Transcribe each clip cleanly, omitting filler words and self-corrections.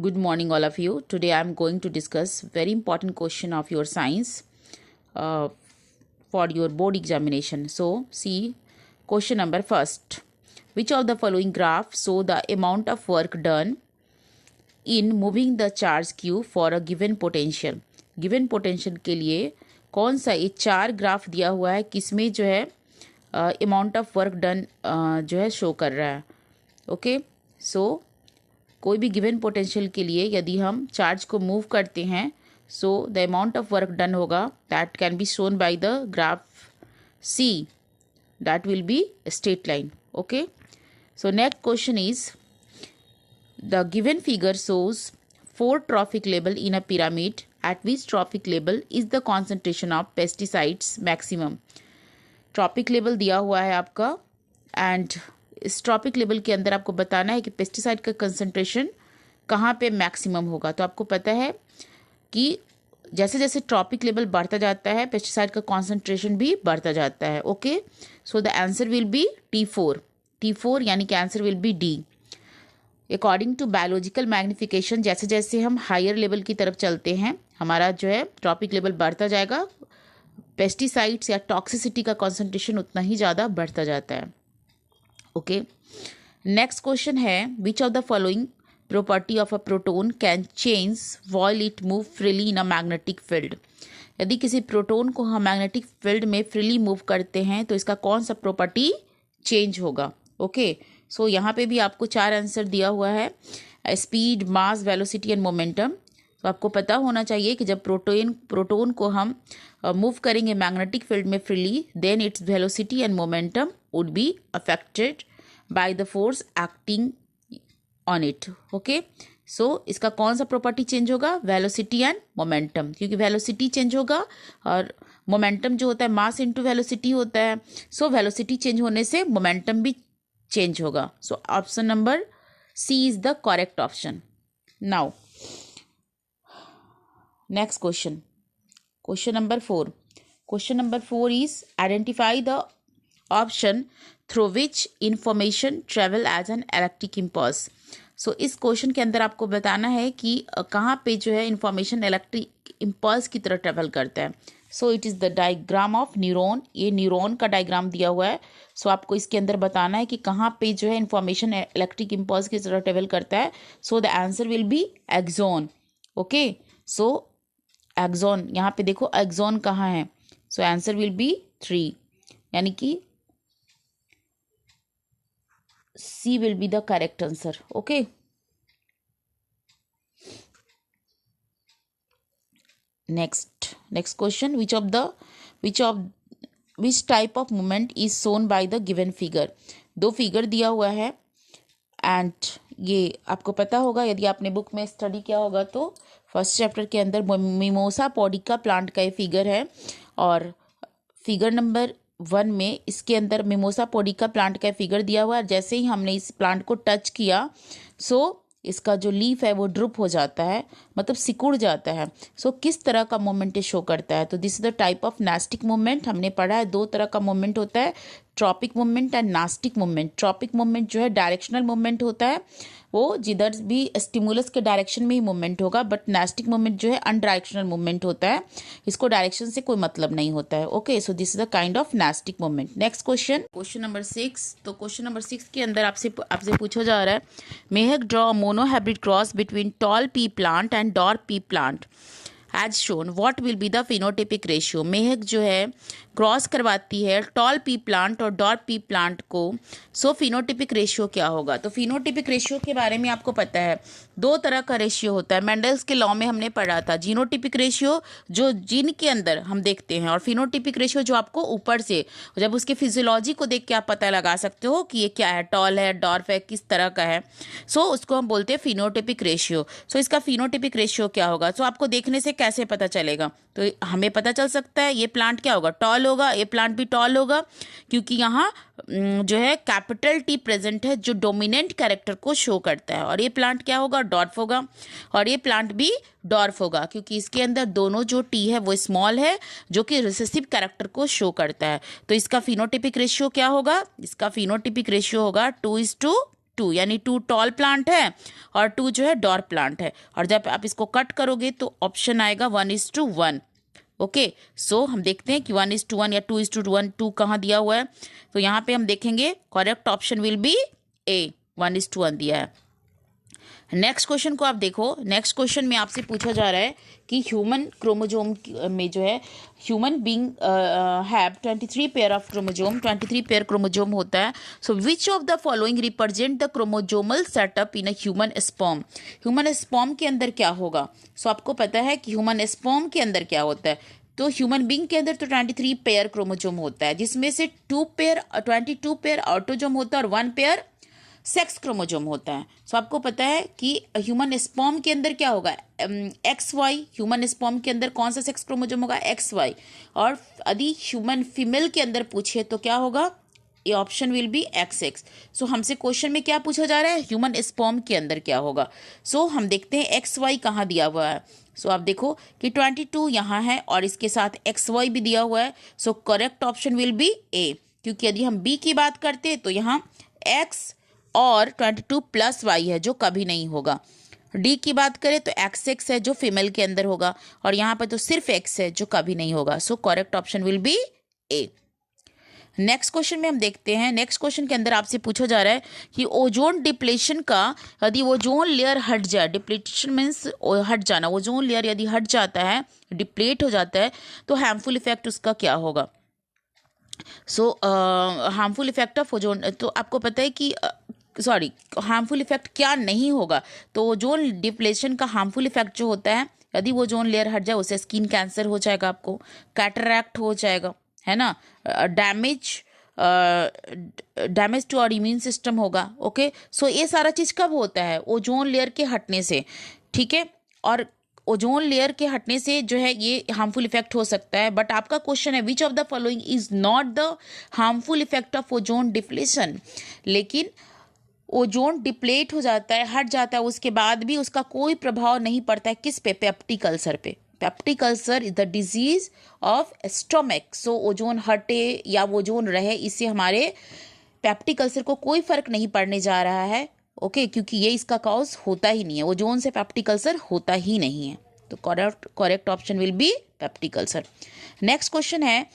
Good morning, all of you. Today I am going to discuss very important question of your science uh, for your board examination. So, see question number first. Which of the following graph show the amount of work done in moving the charge q for a given potential? Given potential के लिए कौन सा ये चार graph दिया हुआ है, किसमें जो है अमाउंट ऑफ वर्क डन जो है शो कर रहा है. ओके, सो कोई भी गिवन पोटेंशियल के लिए यदि हम चार्ज को मूव करते हैं, so the amount of work done होगा that can be shown by the graph C, that will be straight line. Okay, so next question is the given figure shows 4 trophic level in a pyramid. At which trophic level is the concentration of pesticides maximum. Trophic level दिया हुआ है आपका and इस trophic level के अंदर आपको बताना है कि पेस्टिसाइड का कंसंट्रेशन कहाँ पे मैक्सिमम होगा. तो आपको पता है कि जैसे जैसे ट्रॉपिक लेवल बढ़ता जाता है पेस्टिसाइड का कॉन्सेंट्रेशन भी बढ़ता जाता है. Okay, so the answer will be T4 यानी कि answer will be D. According to biological magnification, जैसे जैसे हम हायर लेवल की तरफ चलते हैं हमारा जो है ट्रॉपिक लेवल बढ़ता जाएगा, पेस्टिसाइड्स या टॉक्सिसिटी का कॉन्सेंट्रेशन उतना ही ज़्यादा बढ़ता जाता है. ओके, नेक्स्ट क्वेश्चन है विच of the following property of a proton can change while it move freely in a magnetic field. यदि किसी प्रोटोन को हम मैग्नेटिक फील्ड में फ्रीली मूव करते हैं तो इसका कौन सा प्रॉपर्टी चेंज होगा. ओके, सो यहाँ पे भी आपको 4 आंसर दिया हुआ है, speed, mass, velocity and momentum. तो आपको पता होना चाहिए कि जब प्रोटोन को हम मूव करेंगे मैग्नेटिक फील्ड में freely, then its velocity and momentum would be affected by the force acting on it. Okay, so इसका कौन सा प्रॉपर्टी चेंज होगा, वेलोसिटी एंड मोमेंटम, क्योंकि वेलोसिटी चेंज होगा और मोमेंटम जो होता है मास इनटू वेलोसिटी होता है. सो वेलोसिटी चेंज होने से मोमेंटम भी चेंज होगा. So option number C is the correct option. Now next question number 4 is identify the option through which information travel as an electric impulse. so इस question के अंदर आपको बताना है कि कहाँ पे जो है इंफॉर्मेशन इलेक्ट्रिक इम्पल्स की तरह ट्रेवल करता है. So it is the diagram of neuron. ये न्यूरॉन का डायग्राम दिया हुआ है. सो आपको इसके अंदर बताना है कि कहाँ पे जो है इंफॉर्मेशन इलेक्ट्रिक इम्पल्स की तरह ट्रेवल करता है. So the answer will be axon. Okay, so axon, यहाँ पे देखो एक्सॉन कहाँ है. सो आंसर विल बी 3 यानी कि C will be the correct answer. Okay, next question which type of movement is shown by the given figure. 2 figure दिया हुआ है एंड ये आपको पता होगा यदि आपने बुक में स्टडी किया होगा तो फर्स्ट चैप्टर के अंदर मिमोसा पॉडिका प्लांट का ये फिगर है और फिगर नंबर 1 में इसके अंदर मिमोसा पॉडिका प्लांट का फिगर दिया हुआ है. जैसे ही हमने इस प्लांट को टच किया सो इसका जो लीफ है वो ड्रुप हो जाता है, मतलब सिकुड़ जाता है. सो किस तरह का मोमेंट शो करता है. तो this is the type of nastic movement. हमने पढ़ा है 2 तरह का मूवमेंट होता है, tropic movement and nastic movement. Tropic movement जो है डायरेक्शनल मूवमेंट होता है, वो जिधर भी स्टिमुलस के डायरेक्शन में ही मूवमेंट होगा, बट नास्टिक मूवमेंट जो है अनडायरेक्शनल मूवमेंट होता है, इसको डायरेक्शन से कोई मतलब नहीं होता है. Okay, so this is the kind of nastic movement. Next question number 6. तो क्वेश्चन नंबर 6 के अंदर आपसे पूछा जा रहा है Mehak draw monohybrid cross between tall pea plant and dwarf pea plant as shown, what will be the phenotypic ratio. Mehak जो है क्रॉस करवाती है टॉल पी प्लांट और डॉर्फ पी प्लांट को. सो फिनोटिपिक रेशियो क्या होगा. तो फिनोटिपिक रेशियो के बारे में आपको पता है 2 तरह का रेशियो होता है. मेंडल्स के लॉ में हमने पढ़ा था जीनोटिपिक रेशियो जो जीन के अंदर हम देखते हैं, और फिनोटिपिक रेशियो जो आपको ऊपर से जब उसके फिजियोलॉजी को देख के आप पता लगा सकते हो कि ये क्या है, टॉल है, डॉर्फ है, किस तरह का है. सो उसको हम बोलते हैं फिनोटिपिक रेशियो. सो इसका फिनोटिपिक रेशियो क्या होगा. सो आपको देखने से कैसे पता चलेगा. तो हमें पता चल सकता है ये प्लांट क्या होगा, टॉल होगा, ये प्लांट भी टॉल होगा क्योंकि यहाँ जो है कैपिटल टी प्रेजेंट है जो डोमिनेंट कैरेक्टर को शो करता है. और ये प्लांट क्या होगा, डॉर्फ होगा, और ये प्लांट भी डॉर्फ होगा क्योंकि इसके अंदर दोनों जो टी है वो स्मॉल है जो कि रिसेसिव कैरेक्टर को शो करता है. तो इसका फिनोटिपिक रेशियो क्या होगा, इसका फिनोटिपिक रेशियो होगा 2:1. 2, यानी 2 टॉल प्लांट है और 2 जो है डॉर प्लांट है। और जब आप इसको कट करोगे तो ऑप्शन आएगा 1:1। ओके, सो हम देखते हैं कि 1:1 या 2:1, 2 कहाँ दिया हुआ है। तो यहाँ पे हम देखेंगे करेक्ट ऑप्शन विल बी ए, 1:1 दिया है। नेक्स्ट क्वेश्चन को आप देखो। नेक्स्ट क्वेश्चन में आपसे पूछा जा रहा है कि ह्यूमन क्रोमोजोम में जो है human being have 23 pair of chromosome, 23 pair chromosome होता है। So which of the following represent the chromosomal setup in a human sperm. Human sperm के अंदर क्या होगा। सो आपको पता है कि ह्यूमन स्पर्म के अंदर क्या होता है। तो ह्यूमन बीइंग के अंदर तो 23 पेयर क्रोमोजोम होता है, जिसमें से 22 पेयर ऑटोजोम होता है और 1 पेयर सेक्स क्रोमोजोम होता है। सो आपको पता है कि ह्यूमन स्पर्म के अंदर क्या होगा, XY। ह्यूमन स्पर्म के अंदर कौन सा सेक्स क्रोमोजोम होगा, XY। और यदि ह्यूमन फीमेल के अंदर पूछे तो क्या होगा, ये ऑप्शन विल बी XX। सो हमसे क्वेश्चन में क्या पूछा जा रहा है, ह्यूमन स्पर्म के अंदर क्या होगा। सो हम देखते हैं XY कहाँ दिया हुआ है। सो आप देखो कि 22 यहाँ है और इसके साथ XY भी दिया हुआ है। सो correct option will B A, क्योंकि यदि हम B की बात करते हैं तो यहाँ X और 22 प्लस Y है जो कभी नहीं होगा। D की बात करें तो XX है जो फीमेल के अंदर होगा और यहाँ पर तो सिर्फ X है जो कभी नहीं होगा। सो correct option will B A। Next question में हम देखते हैं। नेक्स्ट क्वेश्चन के अंदर आपसे पूछा जा रहा है कि ओजोन डिप्लेशन का यदि ओजोन लेयर हट जाए, डिप्लेशन मीन्स हट जाना, ओजोन लेयर यदि हट जाता है, डिप्लेट हो जाता है तो हार्मफुल इफेक्ट उसका क्या होगा। सो हार्मफुल इफेक्ट ऑफ ओजोन, तो आपको पता है कि हार्मफुल इफेक्ट क्या नहीं होगा। तो ओजोन डिप्लेशन का हार्मफुल इफेक्ट जो होता है, यदि वो ओजोन लेयर हट जाए उससे स्किन कैंसर हो जाएगा, आपको कैटरैक्ट हो जाएगा, है ना, डैमेज टू और इम्यून सिस्टम होगा। ओके, सो ये सारा चीज़ कब होता है, ओजोन लेयर के हटने से, ठीक है। और ओजोन लेयर के हटने से जो है ये हार्मफुल इफेक्ट हो सकता है। बट आपका क्वेश्चन है विच of the following is not the harmful effect of ozone depletion. लेकिन ओजोन डिप्लेट हो जाता है, हट जाता है, उसके बाद भी उसका कोई प्रभाव नहीं पड़ता है किस पे, पेप्टिक अल्सर पे। Peptic ulcer is the disease of stomach. So ozone हटे या ओजोन रहे, इससे हमारे पेप्टिक अल्सर को कोई फर्क नहीं पड़ने जा रहा है। ओके, क्योंकि ये इसका कॉज होता ही नहीं है, ओजोन से पेप्टिक अल्सर होता ही नहीं है। तो correct option will B peptic ulcer. Next question है,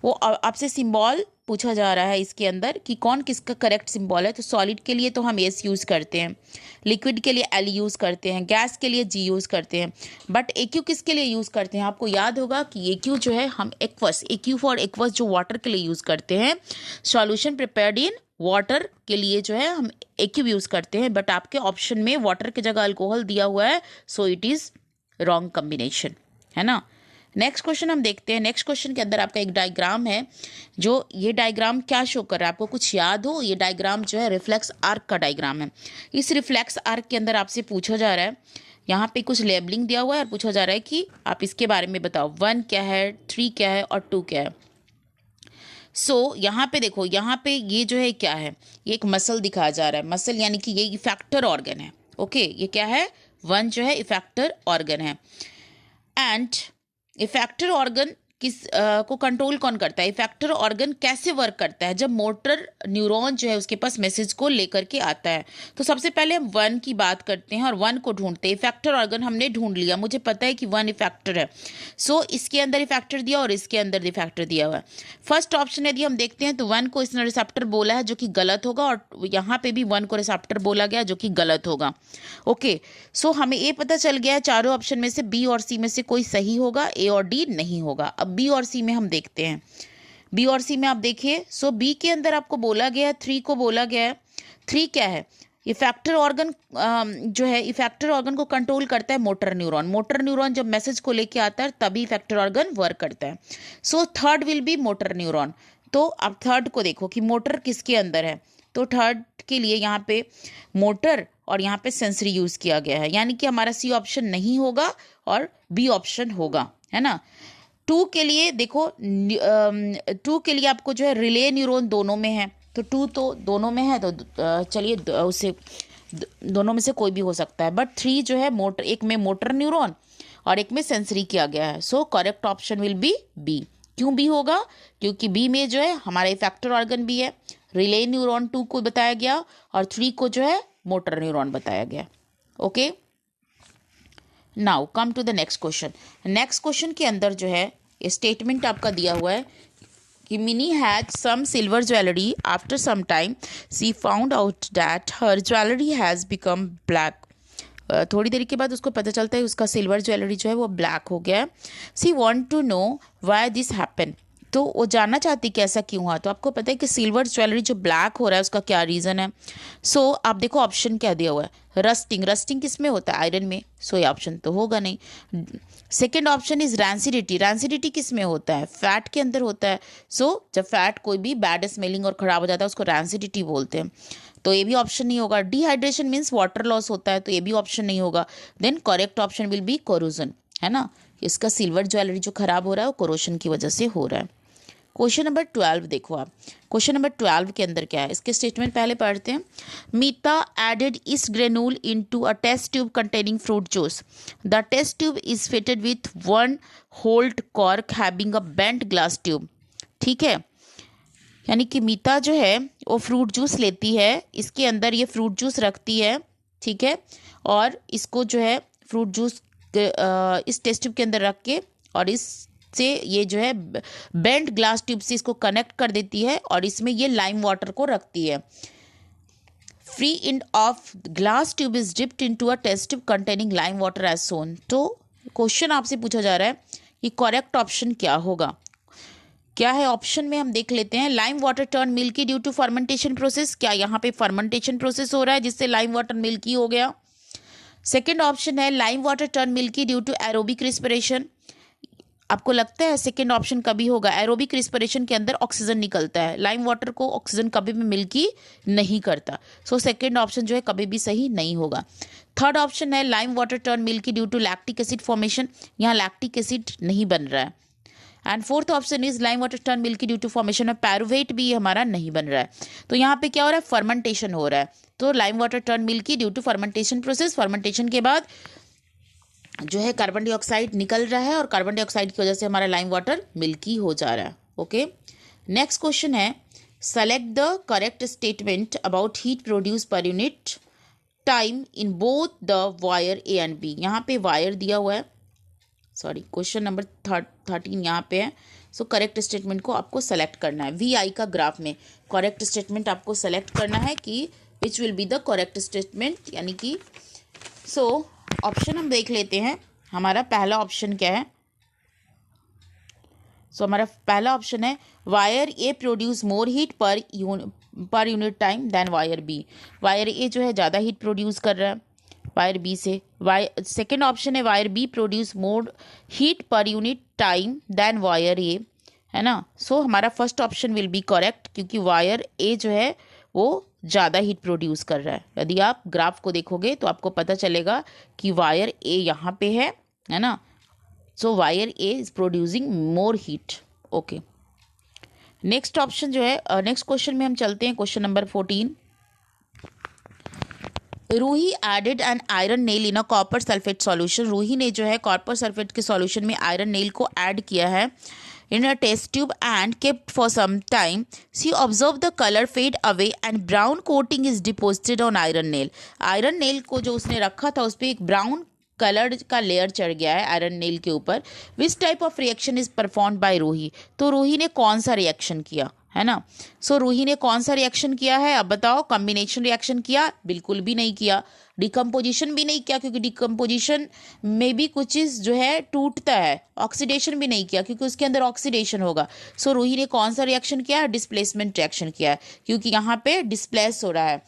वो आपसे सिंबल पूछा जा रहा है इसके अंदर कि कौन किसका करेक्ट सिंबल है। तो सॉलिड के लिए तो हम S यूज़ करते हैं, लिक्विड के लिए L यूज़ करते हैं, गैस के लिए G यूज़ करते हैं। बट AQ किसके लिए यूज़ करते हैं, आपको याद होगा कि AQ जो है हम एक्वस, AQ फॉर एक्वस जो वाटर के लिए यूज़ करते हैं, सॉल्यूशन प्रिपेयर्ड इन वाटर के लिए जो है हम AQ यूज़ करते हैं। बट आपके ऑप्शन में वाटर की जगह अल्कोहल दिया हुआ है, so it is wrong combination, है ना। नेक्स्ट क्वेश्चन हम देखते हैं। नेक्स्ट क्वेश्चन के अंदर आपका एक डायग्राम है, जो ये डायग्राम क्या शो कर रहा है, आपको कुछ याद हो, ये डायग्राम जो है रिफ्लेक्स आर्क का डायग्राम है। इस रिफ्लेक्स आर्क के अंदर आपसे पूछा जा रहा है, यहाँ पे कुछ लेबलिंग दिया हुआ है और पूछा जा रहा है कि आप इसके बारे में बताओ, 1 क्या है, 3 क्या है और 2 क्या है। सो यहाँ पे देखो, यहाँ पे ये जो है क्या है, ये एक मसल दिखाया जा रहा है। मसल यानी कि ये इफेक्टर ऑर्गन है। ओके, ये क्या है, 1 जो है इफेक्टर ऑर्गन है। एंड इफेक्टर ऑर्गन को कंट्रोल कौन करता है, इफेक्टर ऑर्गन कैसे वर्क करता है, जब मोटर न्यूरॉन जो है उसके पास मैसेज को लेकर के आता है। तो सबसे पहले हम 1 की बात करते हैं और 1 को ढूंढते हैं। इफेक्टर ऑर्गन हमने ढूंढ लिया, मुझे पता है कि 1 इफेक्टर है। सो इसके अंदर इफेक्टर दिया और इसके अंदर इफेक्टर दिया हुआ है। फर्स्ट ऑप्शन यदि हम देखते हैं तो 1 को इसने रिसेप्टर बोला है जो कि गलत होगा, और यहाँ पे भी 1 को रिसेप्टर बोला गया जो कि गलत होगा। ओके, सो हमें ये पता चल गया है चारों ऑप्शन में से B और C में से कोई सही होगा, A और D नहीं होगा। अब B और C में हम देखते हैं। B और C में आप देखिए, सो B के अंदर आपको बोला गया है, 3 को बोला गया है। 3 क्या है, इफेक्टर ऑर्गन जो है इफेक्टर ऑर्गन को कंट्रोल करता है मोटर न्यूरॉन। मोटर न्यूरॉन जब मैसेज को लेके आता है तभी इफेक्टर ऑर्गन वर्क करता है। So third will be motor neuron. तो अब थर्ड को देखो कि मोटर किसके अंदर है, तो थर्ड के लिए यहाँ पे मोटर और यहाँ पे सेंसरी यूज किया गया है, यानी कि हमारा C ऑप्शन नहीं होगा और B ऑप्शन होगा, है ना। 2 के लिए देखो, 2 के लिए आपको जो है रिले न्यूरॉन दोनों में है, तो 2 तो दोनों में है, तो चलिए उसे दोनों में से कोई भी हो सकता है। बट 3 जो है मोटर, एक में मोटर न्यूरॉन और एक में सेंसरी किया गया है। सो correct option will B B। क्यों B होगा, क्योंकि B में जो है हमारा इफेक्टर ऑर्गन भी है, रिले न्यूरॉन 2 को बताया गया और 3 को जो है मोटर न्यूरॉन बताया गया। Okay, now come to the next question. Next question के अंदर जो है स्टेटमेंट आपका दिया हुआ है कि Mini had some silver jewellery, after some time she found out that her jewellery has become black. थोड़ी देर के बाद उसको पता चलता है उसका सिल्वर ज्वेलरी जो है वो ब्लैक हो गया है। She want to know why this happen, तो वो जानना चाहती कि ऐसा क्यों हुआ। तो आपको पता है कि सिल्वर ज्वेलरी जो ब्लैक हो रहा है उसका क्या रीज़न है। सो आप देखो ऑप्शन क्या दिया हुआ है, रस्टिंग। रस्टिंग किस में होता है, आयरन में, सो ये ऑप्शन तो होगा नहीं। Second option is rancidity. Rancidity किस में होता है, फैट के अंदर होता है। सो जब फैट कोई भी बैड स्मेलिंग और ख़राब हो जाता है उसको रैंसिडिटी बोलते हैं, तो ये भी ऑप्शन नहीं होगा। डिहाइड्रेशन मीन्स वाटर लॉस होता है, तो ये भी ऑप्शन नहीं होगा। देन correct option will be corrosion, है ना। इसका सिल्वर ज्वेलरी जो खराब हो रहा है वो कोरोशन की वजह से हो रहा है। क्वेश्चन नंबर 12 देखो आप। क्वेश्चन नंबर 12 के अंदर क्या है, इसके स्टेटमेंट पहले पढ़ते हैं। Meeta added this granule into a test tube containing fruit juice. The test tube is fitted with 1 holed cork having a bent glass tube. ठीक है, यानी कि मीता जो है वो फ्रूट जूस लेती है, इसके अंदर ये फ्रूट जूस रखती है, ठीक है, और इसको जो है फ्रूट जूस इस टेस्ट ट्यूब के अंदर रख के और इससे ये जो है बेंट ग्लास ट्यूब से इसको कनेक्ट कर देती है और इसमें ये लाइम वाटर को रखती है। Free end of glass tube is dipped into a test tube containing lime water as shown. तो क्वेश्चन आपसे पूछा जा रहा है कि करेक्ट ऑप्शन क्या होगा। क्या है ऑप्शन में, हम देख लेते हैं। Lime water turn milky due to fermentation process. क्या यहाँ पे फर्मेंटेशन प्रोसेस हो रहा है जिससे लाइम वाटर मिल्की हो गया। सेकंड ऑप्शन है lime water turn milky due to aerobic respiration. आपको लगता है सेकंड ऑप्शन कभी होगा, एरोबिक रिस्पिरेशन के अंदर ऑक्सीजन निकलता है, लाइम वाटर को ऑक्सीजन कभी भी मिल्की नहीं करता। सो सेकंड ऑप्शन जो है कभी भी सही नहीं होगा। थर्ड ऑप्शन है lime water turn milky due to lactic acid formation. यहाँ लैक्टिक एसिड नहीं बन रहा है। And fourth option is lime water turn milky due to formation of pyruvate, भी हमारा नहीं बन रहा है। तो यहाँ पे क्या हो रहा है, फर्मेंटेशन हो रहा है। तो lime water turn milky due to fermentation process, fermentation के बाद जो है कार्बन डाइऑक्साइड निकल रहा है और कार्बन डाइऑक्साइड की वजह से हमारा लाइम वाटर मिल्की हो जा रहा है। ओके, नेक्स्ट क्वेश्चन है select the correct statement about heat produce per unit time in both the wire A and B. यहाँ पे वायर दिया हुआ है, सॉरी क्वेश्चन नंबर 13 यहाँ पे है। सो करेक्ट स्टेटमेंट को आपको सेलेक्ट करना है। वी आई का ग्राफ में करेक्ट स्टेटमेंट आपको सेलेक्ट करना है कि which will be the correct statement, यानी कि सो ऑप्शन हम देख लेते हैं। हमारा पहला ऑप्शन क्या है, सो हमारा पहला ऑप्शन है wire A produce more heat per unit time then wire B. Wire A जो है ज़्यादा हीट प्रोड्यूस कर रहा है वायर बी से। सेकेंड ऑप्शन है wire B produce more heat per unit time then wire A, है ना। सो हमारा first option will be correct क्योंकि वायर ए जो है वो ज़्यादा हीट प्रोड्यूस कर रहा है। यदि आप ग्राफ को देखोगे तो आपको पता चलेगा कि वायर ए यहाँ पे है ना। So wire A is producing more heat. Okay, next option जो है, नेक्स्ट क्वेश्चन में हम चलते हैं। Question number 14। Ruhi added an iron nail in a copper sulphate solution. Ruhi ने जो है कॉपर सल्फेट के सॉल्यूशन में आयरन नेल को ऐड किया है in a test tube and kept for some time. She observed the color fade away and brown coating is deposited on iron nail. Iron nail को जो उसने रखा था उस पर एक ब्राउन कलर का लेयर चढ़ गया है आयरन नेल के ऊपर। Which type of reaction is perform by Roohi. तो रूही ने कौन सा रिएक्शन किया, है ना। सो रूही ने कौन सा रिएक्शन किया है, अब बताओ। कॉम्बिनेशन रिएक्शन किया, बिल्कुल भी नहीं किया। डिकम्पोजिशन भी नहीं किया क्योंकि डिकम्पोजिशन में भी कुछ चीज़ जो है टूटता है। ऑक्सीडेशन भी नहीं किया क्योंकि उसके अंदर ऑक्सीडेशन होगा। सो रूही ने कौन सा रिएक्शन किया है, डिस्प्लेसमेंट रिएक्शन किया है क्योंकि यहाँ पे डिस्प्लेस हो रहा है।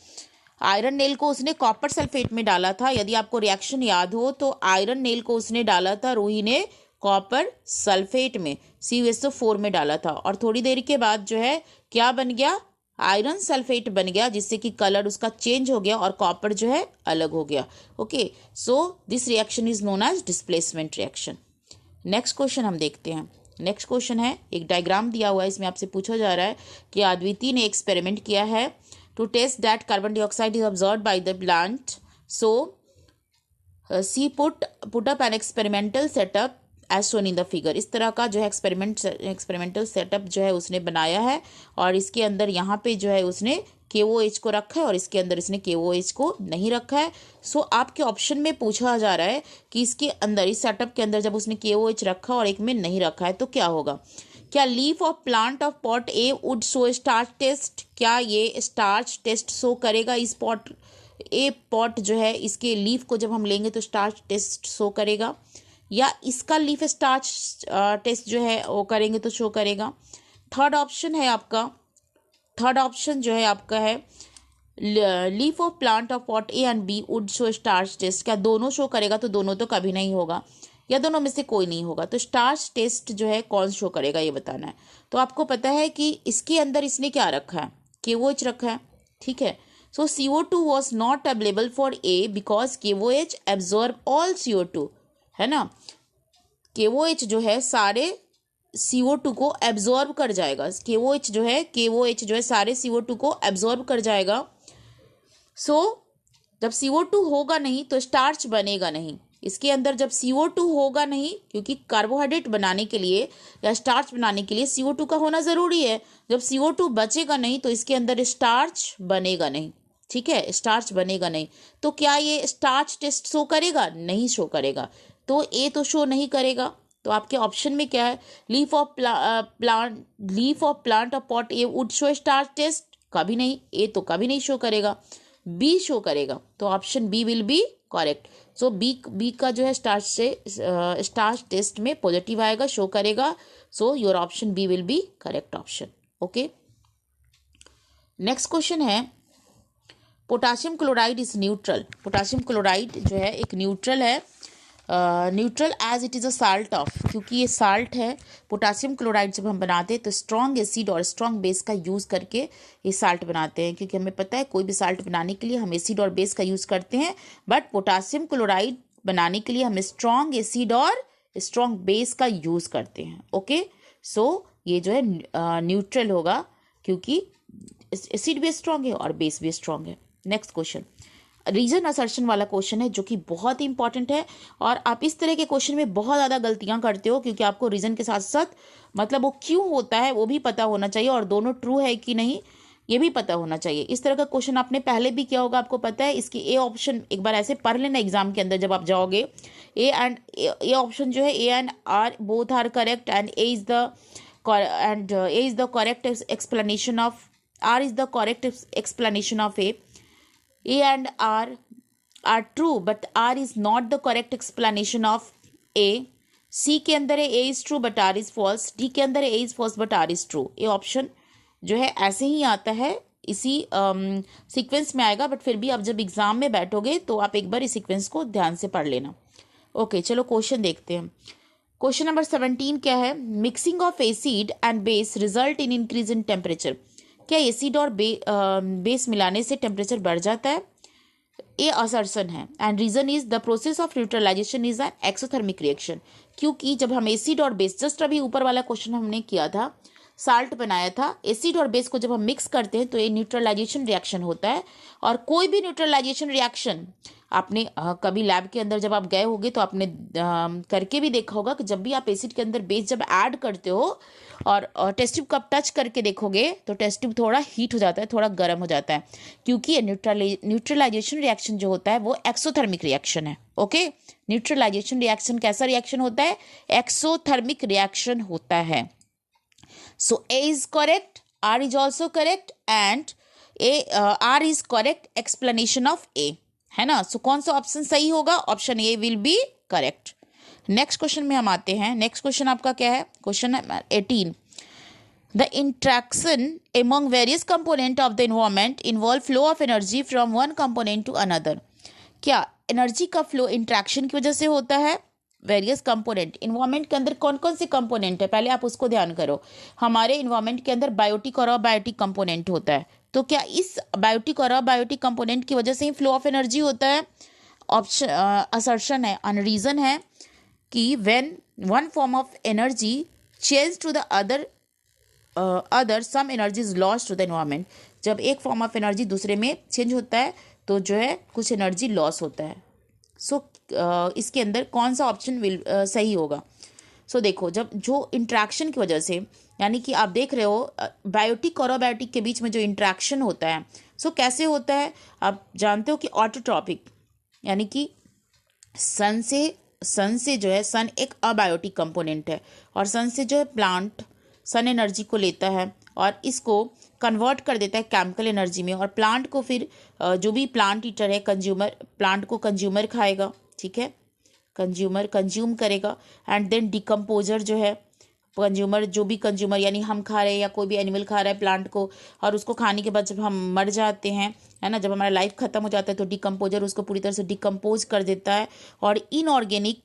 आयरन नेल को उसने कॉपर सल्फेट में डाला था। यदि आपको रिएक्शन याद हो तो आयरन नेल को उसने डाला था रूही ने कॉपर सल्फेट में, CuSO4 में डाला था और थोड़ी देर के बाद जो है क्या बन गया, आयरन सल्फेट बन गया जिससे कि कलर उसका चेंज हो गया और कॉपर जो है अलग हो गया। Okay, so this reaction is known as displacement reaction. Next question हम देखते हैं। नेक्स्ट क्वेश्चन है, एक डायग्राम दिया हुआ है, इसमें आपसे पूछा जा रहा है कि अद्वितीय ने एक्सपेरिमेंट किया है to test that carbon dioxide is observed by the plant. So she put up an experimental setup as shown in the figure. इस तरह का जो है एक्सपेरिमेंटल सेटअप जो है उसने बनाया है और इसके अंदर यहाँ पे जो है उसने KOH को रखा है और इसके अंदर इसने KOH को नहीं रखा है। सो आपके ऑप्शन में पूछा जा रहा है कि इसके अंदर, इस सेटअप के अंदर जब उसने KOH रखा और एक में नहीं रखा है तो क्या होगा। क्या leaf of plant of pot A would show starch test, क्या ये स्टार्च टेस्ट शो करेगा। इस पॉट जो है इसके लीफ को जब हम लेंगे तो स्टार्च टेस्ट शो करेगा, या इसका लीफ स्टार्च टेस्ट जो है वो करेंगे तो शो करेगा। थर्ड ऑप्शन जो है आपका है leaf of plant of pot A and B would show starch test, क्या दोनों शो करेगा, तो दोनों तो कभी नहीं होगा, या दोनों में से कोई नहीं होगा। तो स्टार्च टेस्ट जो है कौन शो करेगा ये बताना है। तो आपको पता है कि इसके अंदर इसने क्या रखा है, KOH रखा है, ठीक है। सो CO2 was not available for a because KOH absorb all CO2, है ना। KOH जो है सारे CO2 को एब्जॉर्ब कर जाएगा। KOH जो है सारे CO2 को एब्जॉर्ब कर जाएगा। सो जब CO2 होगा नहीं तो स्टार्च बनेगा नहीं। इसके अंदर जब CO2 होगा नहीं, क्योंकि कार्बोहाइड्रेट बनाने के लिए या स्टार्च बनाने के लिए CO2 का होना ज़रूरी है। जब CO2 बचेगा नहीं तो इसके अंदर स्टार्च बनेगा नहीं, ठीक है, स्टार्च बनेगा नहीं। तो क्या ये स्टार्च टेस्ट शो करेगा, नहीं शो करेगा। तो ए तो शो नहीं करेगा। तो आपके ऑप्शन में क्या है, leaf of plant of pot A would show starch test, कभी नहीं, ए तो कभी नहीं शो करेगा, बी शो करेगा। तो option B will be correct. So B का जो है स्टार्च टेस्ट में पॉजिटिव आएगा, शो करेगा। So your option B will be correct option. Okay, next question है potassium chloride is neutral. Potassium chloride जो है एक न्यूट्रल है, neutral as it is a salt of, क्योंकि ये साल्ट है। पोटासियम क्लोराइड जब हम बनाते हैं तो स्ट्रॉन्ग एसिड और स्ट्रॉन्ग बेस का यूज़ करके ये साल्ट बनाते हैं, क्योंकि हमें पता है कोई भी साल्ट बनाने के लिए हम एसिड और बेस का यूज़ करते हैं, बट पोटासियम क्लोराइड बनाने के लिए हम स्ट्रॉन्ग एसिड और स्ट्रॉन्ग बेस का यूज़ करते हैं। ओके, सो ये जो है न्यूट्रल होगा, क्योंकि एसिड भी स्ट्रॉन्ग है और बेस भी स्ट्रॉन्ग है। नेक्स्ट क्वेश्चन रीजन असर्शन वाला क्वेश्चन है, जो कि बहुत ही इंपॉर्टेंट है। और आप इस तरह के क्वेश्चन में बहुत ज़्यादा गलतियां करते हो, क्योंकि आपको रीजन के साथ साथ मतलब वो क्यों होता है वो भी पता होना चाहिए, और दोनों ट्रू है कि नहीं ये भी पता होना चाहिए। इस तरह का क्वेश्चन आपने पहले भी किया होगा, आपको पता है। इसकी ए ऑप्शन एक बार ऐसे पढ़ लेना एग्जाम के अंदर जब आप जाओगे। ए ऑप्शन जो है A and R both are correct and A is the correct explanation of R is the correct explanation of A and R are true, but R is not the correct explanation of A. C के अंदर है A is true but R is false. D के अंदर है A is false but R is true. ये option जो है ऐसे ही आता है, इसी सीक्वेंस में आएगा, बट फिर भी आप जब एग्जाम में बैठोगे तो आप एक बार इस सीक्वेंस को ध्यान से पढ़ लेना। ओके, चलो क्वेश्चन देखते हैं। क्वेश्चन नंबर 17 क्या है, mixing of acid and base result in increase in temperature. क्या एसिड और बेस मिलाने से टेम्परेचर बढ़ जाता है। ये असर्शन है and reason is the process of neutralization is an exothermic reaction. क्योंकि जब हम एसिड और बेस, जस्ट अभी ऊपर वाला क्वेश्चन हमने किया था, साल्ट बनाया था, एसिड और बेस को जब हम मिक्स करते हैं तो ये न्यूट्रलाइजेशन रिएक्शन होता है। और कोई भी न्यूट्रलाइजेशन रिएक्शन आपने कभी लैब के अंदर जब आप गए होगे तो आपने करके भी देखा होगा कि जब भी आप एसिड के अंदर बेस जब ऐड करते हो और टेस्ट ट्यूब को आप टच करके देखोगे तो टेस्ट ट्यूब थोड़ा हीट हो जाता है, थोड़ा गर्म हो जाता है, क्योंकि न्यूट्रलाइजेशन रिएक्शन जो होता है वो एक्सोथर्मिक रिएक्शन है। ओके, न्यूट्रलाइजेशन रिएक्शन कैसा रिएक्शन होता है, एक्सोथर्मिक रिएक्शन होता है। So A is correct, R is also correct and R is correct explanation of A, है ना। सो कौन सा ऑप्शन सही होगा, option A will be correct. Next question में हम आते हैं। नेक्स्ट क्वेश्चन आपका क्या है, question number 18, the interaction among various component of the environment involve flow of energy from one component to another. क्या एनर्जी का फ्लो इंट्रैक्शन की वजह से होता है। वेरियस कंपोनेंट, इन्वायरमेंट के अंदर कौन कौन से कंपोनेंट है, पहले आप उसको ध्यान करो। हमारे इन्वायरमेंट के अंदर बायोटिक और अबायोटिक कंपोनेंट होता है, तो क्या इस बायोटिक और अबायोटिक कंपोनेंट की वजह से ही फ्लो ऑफ एनर्जी होता है। ऑप्शन असर्शन है, अन रीजन है कि when one form of energy change to the other some energy is lost to the environment. जब एक फॉर्म ऑफ एनर्जी दूसरे में चेंज होता है तो जो है कुछ एनर्जी लॉस होता है। सो इसके अंदर कौन सा ऑप्शन सही होगा। सो देखो, जब जो इंट्रैक्शन की वजह से, यानी कि आप देख रहे हो बायोटिक और अबायोटिक के बीच में जो इंट्रैक्शन होता है, सो कैसे होता है, आप जानते हो कि ऑटोट्रॉपिक, यानी कि सन से जो है, सन एक अबायोटिक कंपोनेंट है, और सन से जो है प्लांट सन एनर्जी को लेता है और इसको कन्वर्ट कर देता है केमिकल एनर्जी में, और प्लांट को फिर जो भी प्लांट ईटर है, कंज्यूमर, प्लांट को कंज्यूमर खाएगा, ठीक है, कंज्यूम करेगा, एंड देन डिकम्पोजर जो है, कंज्यूमर, जो भी कंज्यूमर यानी हम खा रहे हैं या कोई भी एनिमल खा रहा है प्लांट को, और उसको खाने के बाद जब हम मर जाते हैं, है ना, जब हमारा लाइफ खत्म हो जाता है, तो डिकम्पोजर उसको पूरी तरह से डिकम्पोज कर देता है और इनऑर्गेनिक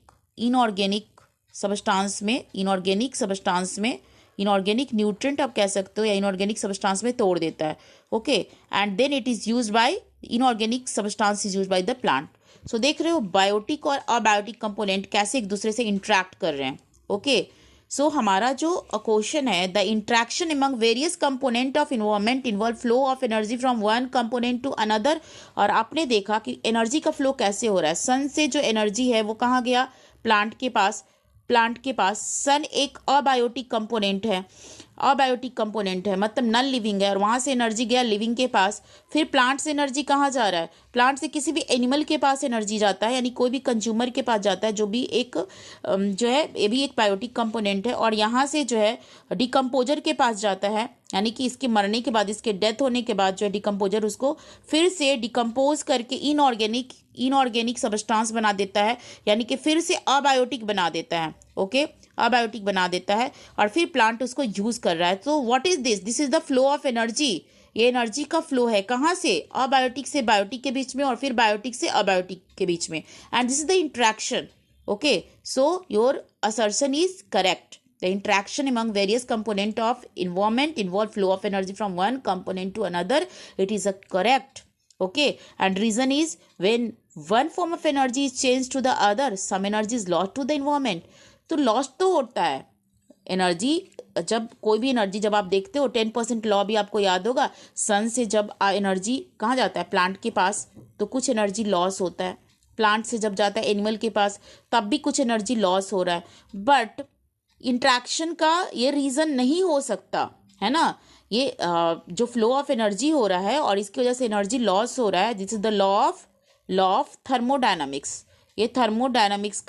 इनऑर्गेनिक न्यूट्रिएंट आप कह सकते हो, या इनऑर्गेनिक सब्सटेंस में तोड़ देता है। Okay, and then it is used by, inorganic substance is used by the plant. So देख रहे हो बायोटिक और अबायोटिक कंपोनेंट कैसे एक दूसरे से इंटरेक्ट कर रहे हैं। ओके, सो हमारा जो क्वेश्चन है, the interaction among various component of environment involve flow of energy from one component to another. और आपने देखा कि एनर्जी का फ्लो कैसे हो रहा है, सन से जो एनर्जी है वो कहाँ गया, प्लांट के पास। सन एक अबायोटिक कंपोनेंट है, मतलब नॉन लिविंग है, और वहाँ से एनर्जी गया लिविंग के पास। फिर प्लांट से एनर्जी कहाँ जा रहा है, प्लांट से किसी भी एनिमल के पास एनर्जी जाता है, यानी कोई भी कंज्यूमर के पास जाता है, जो भी एक जो है ये भी एक बायोटिक कंपोनेंट है, और यहाँ से जो है डिकम्पोजर के पास जाता है, यानी कि इसके मरने के बाद, इसके डेथ होने के बाद जो है डिकम्पोजर उसको फिर से डिकम्पोज करके इनऑर्गेनिक सब्सटेंस बना देता है, यानी कि फिर से अबायोटिक बना देता है। ओके, अबायोटिक बना देता है, और फिर प्लांट उसको यूज कर रहा है। तो what is this is the flow of energy. ये एनर्जी का फ्लो है कहाँ से, अबायोटिक से बायोटिक के बीच में, और फिर बायोटिक से अबायोटिक के बीच में, and this is the interaction. Okay, so your assertion is correct. The interaction among various component of environment involve flow of energy from one component to another. It is a correct. Okay, and reason is when one form of energy is changed to the other, some energy is lost to the environment. तो lost तो होता है energy, जब कोई भी energy, जब आप देखते हो 10% लॉ भी आपको याद होगा, सन से जब एनर्जी कहाँ जाता है, प्लांट के पास, तो कुछ एनर्जी लॉस होता है। प्लांट से जब जाता है एनिमल के पास, तब भी कुछ एनर्जी लॉस हो रहा है। बट इंट्रैक्शन का ये रीज़न नहीं हो सकता, है ना, ये जो फ्लो ऑफ एनर्जी हो रहा है और इसकी वजह से एनर्जी लॉस हो रहा है, this is the law of thermodynamics. ये थर्मोडायनामिक्स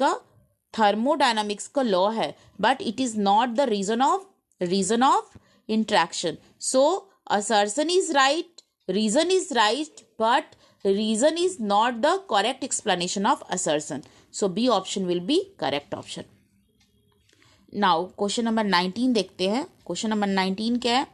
का लॉ है, but it is not the reason of interaction. So assertion is right, reason is right, but reason is not the correct explanation of assertion. So B option will be correct option. Now question number 19 देखते हैं। Question number 19 क्या है,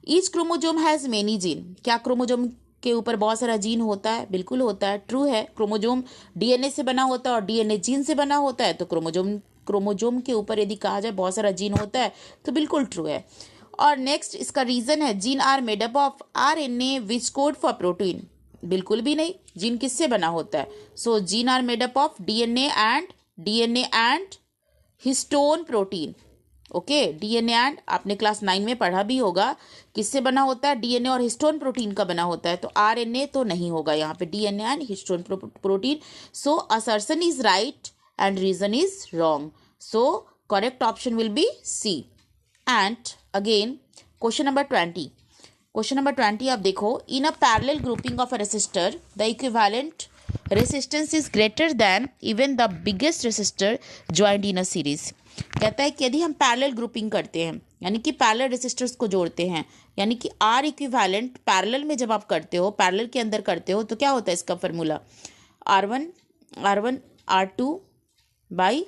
each chromosome has many gene. क्या chromosome के ऊपर बहुत सारा gene होता है? बिल्कुल होता है, ट्रू है। क्रोमोजोम डीएनए से बना होता है और डीएनए जीन से बना होता है, तो क्रोमोजोम के ऊपर यदि कहा जाए बहुत सारा जीन होता है तो बिल्कुल ट्रू है। और नेक्स्ट इसका रीजन है, gene are made up of RNA which code for protein. बिल्कुल भी नहीं, जीन किससे बना होता है? So gene are made up of DNA and histone protein. Okay, DNA and, आपने क्लास 9 में पढ़ा भी होगा किससे बना होता है, डीएनए और हिस्टोन प्रोटीन का बना होता है, तो आरएनए तो नहीं होगा यहाँ पे, DNA and histone protein. So assertion is right and reason is wrong, so correct option will be C. And again question number 20 आप देखो, in a parallel grouping of a resistor the equivalent resistance is greater than even the biggest resistor joined in a series। कहता है कि यदि हम parallel grouping करते हैं, यानी कि पैरेलल रेसिस्टर्स को जोड़ते हैं, यानी कि आर इक्विवेलेंट पैरेलल में जब आप करते हो, पैरेलल के अंदर करते हो, तो क्या होता है इसका formula, R1 R2 by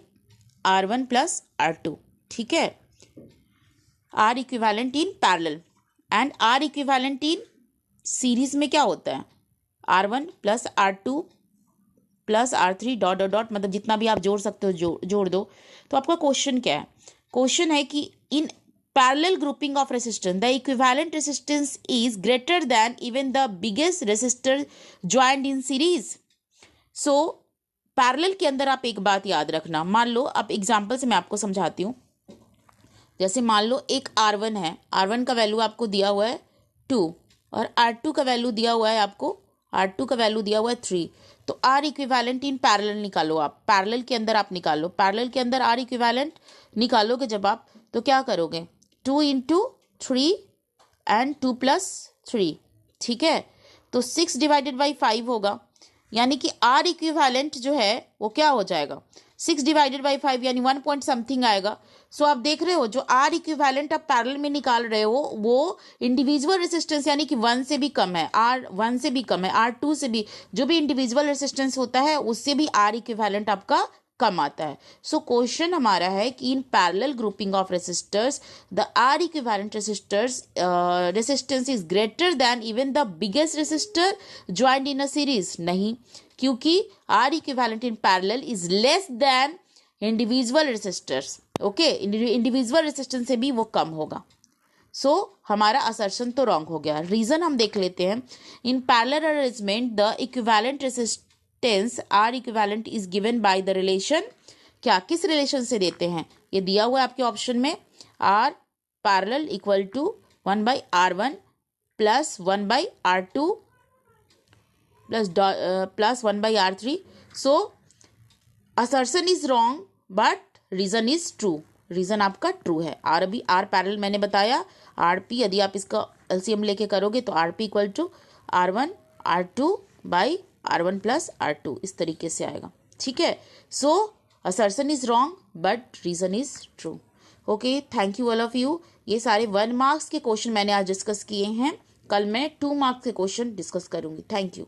R1 plus R2। ठीक है, R equivalent in parallel and R equivalent in series में क्या होता है, R1 plus R2 plus R3 dot dot dot, मतलब जितना भी आप जोड़ सकते हो जोड़ दो। तो आपका क्वेश्चन क्या है? क्वेश्चन है कि in parallel grouping of resistance the equivalent resistance is greater than even the biggest resistor joined in series. So parallel के अंदर आप एक बात याद रखना, मान लो, अब एग्जाम्पल से मैं आपको समझाती हूँ। जैसे मान लो एक R1 है, R1 का वैल्यू आपको दिया हुआ है 2 और R2 का वैल्यू दिया हुआ है आपको R2 का वैल्यू दिया हुआ है 3। तो R इक्विवेलेंट इन पैरेलल निकालो आप, पैरेलल के अंदर आप निकालो, पैरेलल के अंदर R इक्विवेलेंट निकालोगे जब आप, तो क्या करोगे, 2 इंटू 3 एंड 2 प्लस 3, ठीक है। तो 6 डिवाइडेड बाई 5 होगा, यानी कि R इक्विवेलेंट जो है वो क्या हो जाएगा, 6 डिवाइडेड बाई 5 यानी 1 पॉइंट समथिंग आएगा। सो आप देख रहे हो जो R इक्विवेलेंट आप पैरेलल में निकाल रहे हो वो इंडिविजुअल रेसिस्टेंस यानी कि 1 से भी कम है, R1 से भी कम है, R2 से भी, जो भी इंडिविजुअल रेसिस्टेंस होता है उससे भी R इक्विवेलेंट आपका कम आता है। सो क्वेश्चन हमारा है कि in parallel grouping of resistors the R equivalent resistance is greater than even the biggest resistor joined in a series. नहीं, क्योंकि R equivalent in parallel is less than individual resistors. Okay, individual resistance से भी वो कम होगा। सो हमारा assertion तो wrong हो गया। रीजन हम देख लेते हैं। In parallel arrangement the equivalent resistance R equivalent is given by the relation, क्या किस रिलेशन से देते हैं, ये दिया हुआ है आपके ऑप्शन में, R parallel equal to 1/R1 plus 1/R2 plus 1/R3। So assertion is wrong but reason is true, reason आपका ट्रू है। R पैरेलल मैंने बताया, RP यदि आप इसका LCM लेके करोगे तो RP equal to R1 R2 by R1 plus R2 इस तरीके से आएगा, ठीक है। So assertion is wrong but reason is true. Okay, thank you all of you. ये सारे 1 मार्क्स के क्वेश्चन मैंने आज डिस्कस किए हैं, कल मैं 2 मार्क्स के क्वेश्चन डिस्कस करूंगी। Thank you.